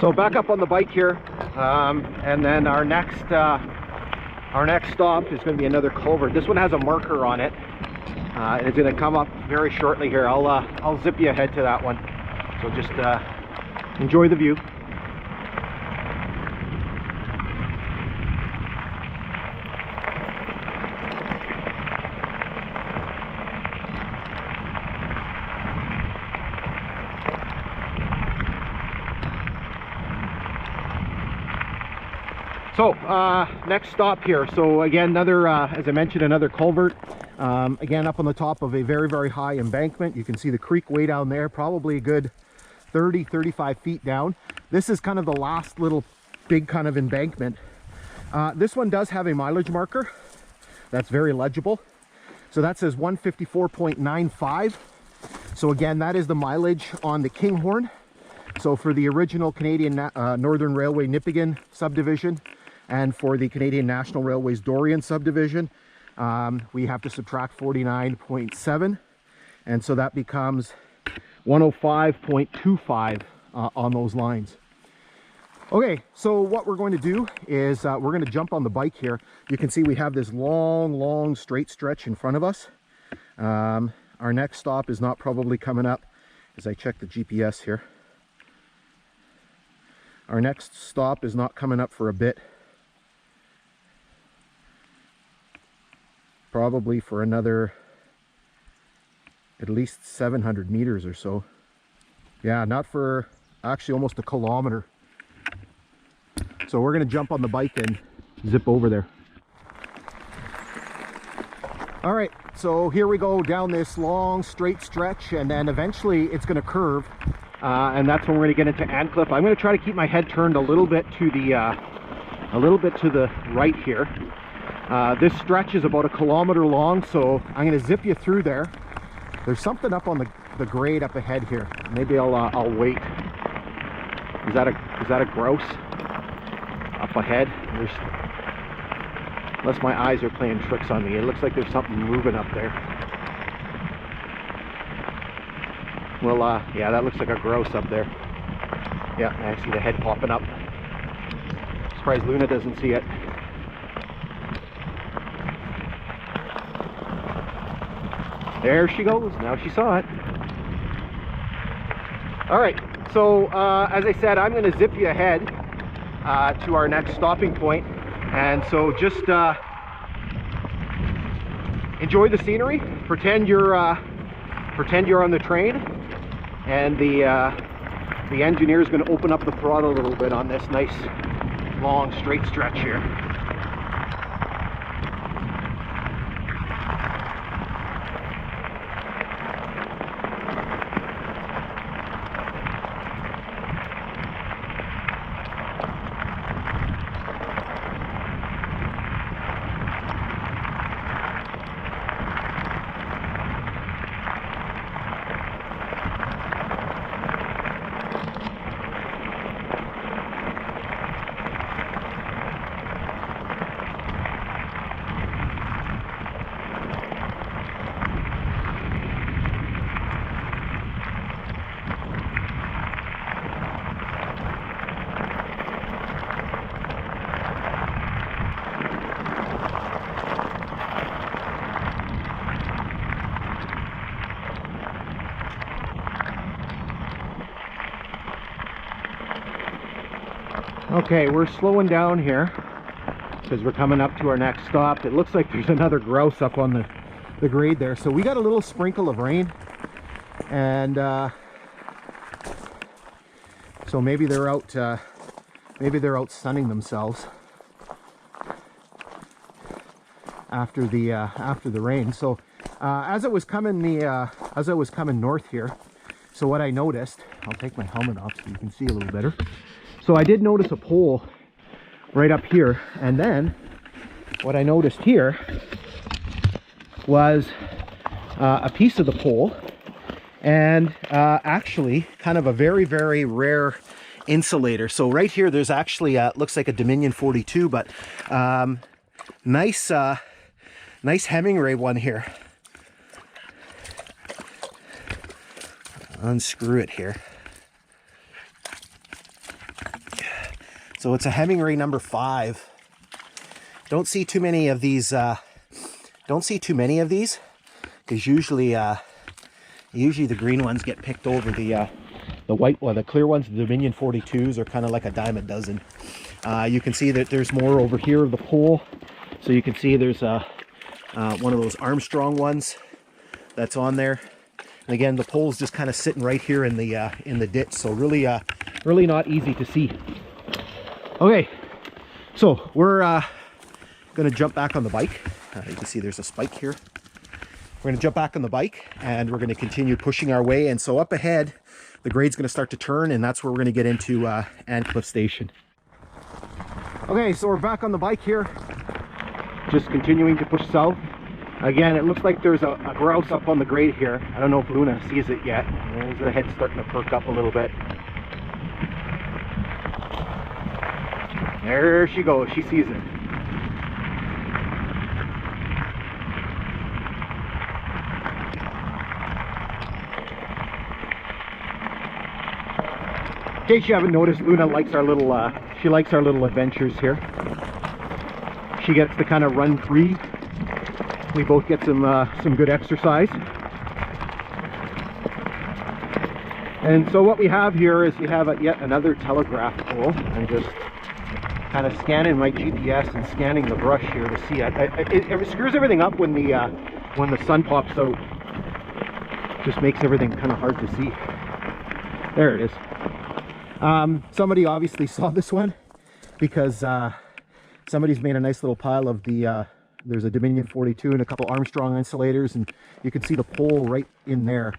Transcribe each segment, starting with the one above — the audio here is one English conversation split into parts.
So back up on the bike here, and then our next stop is going to be another culvert. This one has a marker on it, and it's going to come up very shortly here. I'll zip you ahead to that one. So just enjoy the view. So next stop here. So again, another, as I mentioned, another culvert. Again, up on the top of a very, very high embankment. You can see the creek way down there, probably a good 30-35 feet down. This is kind of the last little big kind of embankment. This one does have a mileage marker that's very legible. So that says 154.95. So again, that is the mileage on the Kinghorn. So for the original Canadian Northern Railway Nipigon subdivision, and for the Canadian National Railways Dorion subdivision, we have to subtract 49.7, and so that becomes 105.25 on those lines. Okay, so what we're going to do is we're going to jump on the bike here. You can see we have this long straight stretch in front of us. Our next stop is not probably coming up, as I check the GPS here. Our next stop is not coming up for a bit. Probably for another at least 700 meters or so. Yeah, not for actually almost a kilometer. So we're going to jump on the bike and zip over there. All right, so here we go down this long straight stretch, and then eventually it's going to curve, and that's when we're going to get into Ancliff. I'm going to try to keep my head turned a little bit to the right here. This stretch is about a kilometer long, so I'm going to zip you through there. There's something up on the grade up ahead here. Maybe I'll wait. Is that a grouse up ahead? Unless my eyes are playing tricks on me, it looks like there's something moving up there. Well, yeah, that looks like a grouse up there. Yeah, I see the head popping up. Surprised Luna doesn't see it. There she goes. Now she saw it. All right. So as I said, I'm going to zip you ahead to our next stopping point, and so just enjoy the scenery. Pretend you're on the train, and the engineer is going to open up the throttle a little bit on this nice long straight stretch here. Okay, we're slowing down here because we're coming up to our next stop. It looks like there's another grouse up on the grade there. So we got a little sprinkle of rain, and so maybe they're out sunning themselves after the rain. So as I was coming north here, so what I noticed, I'll take my helmet off so you can see a little better. So I did notice a pole right up here, and then what I noticed here was a piece of the pole, and actually kind of a very, very rare insulator. So right here there's actually looks like a Dominion 42, but nice Hemingway one here. Unscrew it here. So it's a Hemingway number 5. Don't see too many of these. Because usually the green ones get picked over. The white one, the clear ones, the Dominion 42s are kind of like a dime a dozen. You can see that there's more over here of the pole. So you can see there's one of those Armstrong ones that's on there. And again, the pole's just kind of sitting right here in the ditch. So really not easy to see. Okay, so we're gonna jump back on the bike. You can see there's a spike here. We're gonna jump back on the bike and we're gonna continue pushing our way. And so up ahead, the grade's gonna start to turn, and that's where we're gonna get into Ancliff Station. Okay, so we're back on the bike here, just continuing to push south. Again, it looks like there's a grouse up on the grade here. I don't know if Luna sees it yet. There's the head starting to perk up a little bit. There she goes, she sees it. In case you haven't noticed, Luna likes our little adventures here. She gets to kind of run free. We both get some good exercise. And so what we have here is we have yet another telegraph pole. I'm just kind of scanning my GPS and scanning the brush here to see it. It screws everything up when the sun pops out. Just makes everything kind of hard to see. There it is. Somebody obviously saw this one because somebody's made a nice little pile of there's a Dominion 42 and a couple Armstrong insulators, and you can see the pole right in there.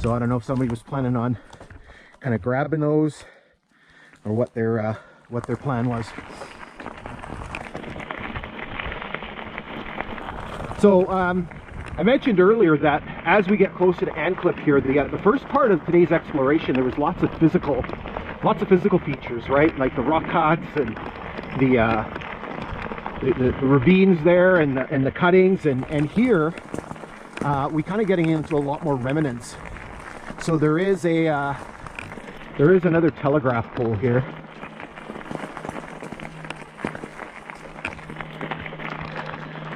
So I don't know if somebody was planning on kind of grabbing those or what their plan was. So I mentioned earlier that as we get closer to Ancliff here, the first part of today's exploration, there was lots of physical features, right? Like the rock cuts and the ravines there and the cuttings, and here we kind of getting into a lot more remnants. So there is another telegraph pole here.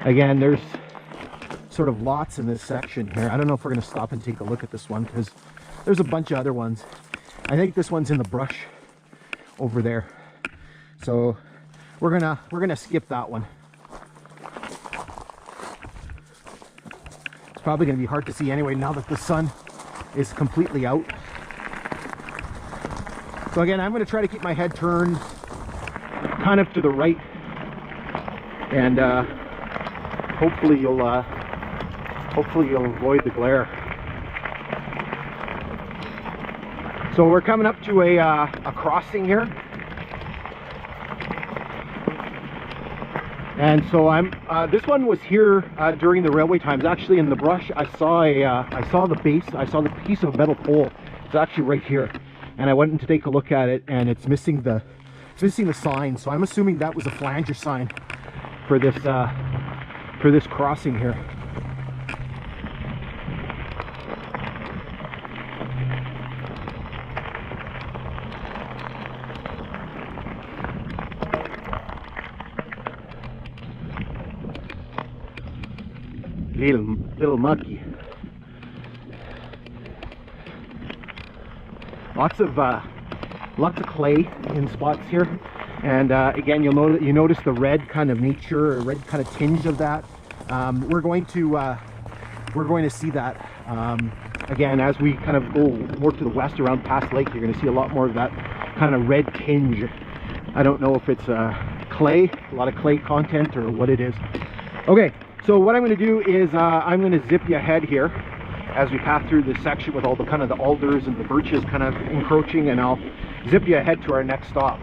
Again, there's sort of lots in this section here. I don't know if we're going to stop and take a look at this one because there's a bunch of other ones. I think this one's in the brush over there. So we're gonna skip that one. It's probably gonna be hard to see anyway now that the sun is completely out. So again, I'm gonna try to keep my head turned kind of to the right, and hopefully you'll avoid the glare. So we're coming up to a crossing here. And so this one was here during the railway times. Actually, in the brush, I saw the piece of metal pole. It's actually right here, and I went in to take a look at it, and it's missing the sign. So I'm assuming that was a flanger sign for this crossing here. Little mucky. Lots of clay in spots here, and again, you notice the red kind of nature, or red kind of tinge of that. We're going to see that again as we kind of go more to the west around past Lake. You're going to see a lot more of that kind of red tinge. I don't know if it's clay, a lot of clay content, or what it is. Okay. So what I'm going to do is I'm going to zip you ahead here as we pass through this section with all the kind of the alders and the birches kind of encroaching, and I'll zip you ahead to our next stop.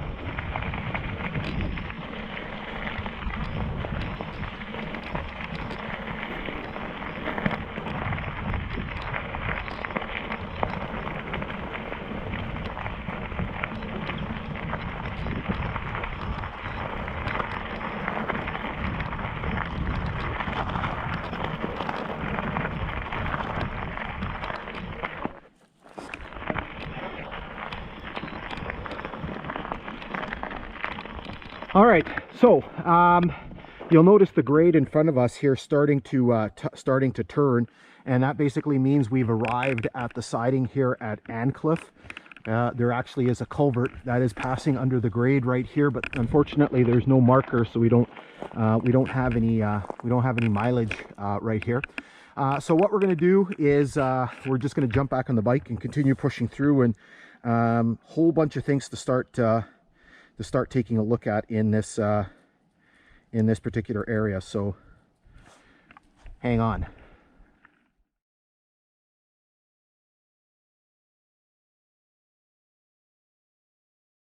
All right, so you'll notice the grade in front of us here starting to turn, and that basically means we've arrived at the siding here at Ancliff. There actually is a culvert that is passing under the grade right here, but unfortunately there's no marker, so we don't have any mileage right here. So what we're going to do is we're just going to jump back on the bike and continue pushing through, and whole bunch of things to start taking a look at in this particular area. So hang on.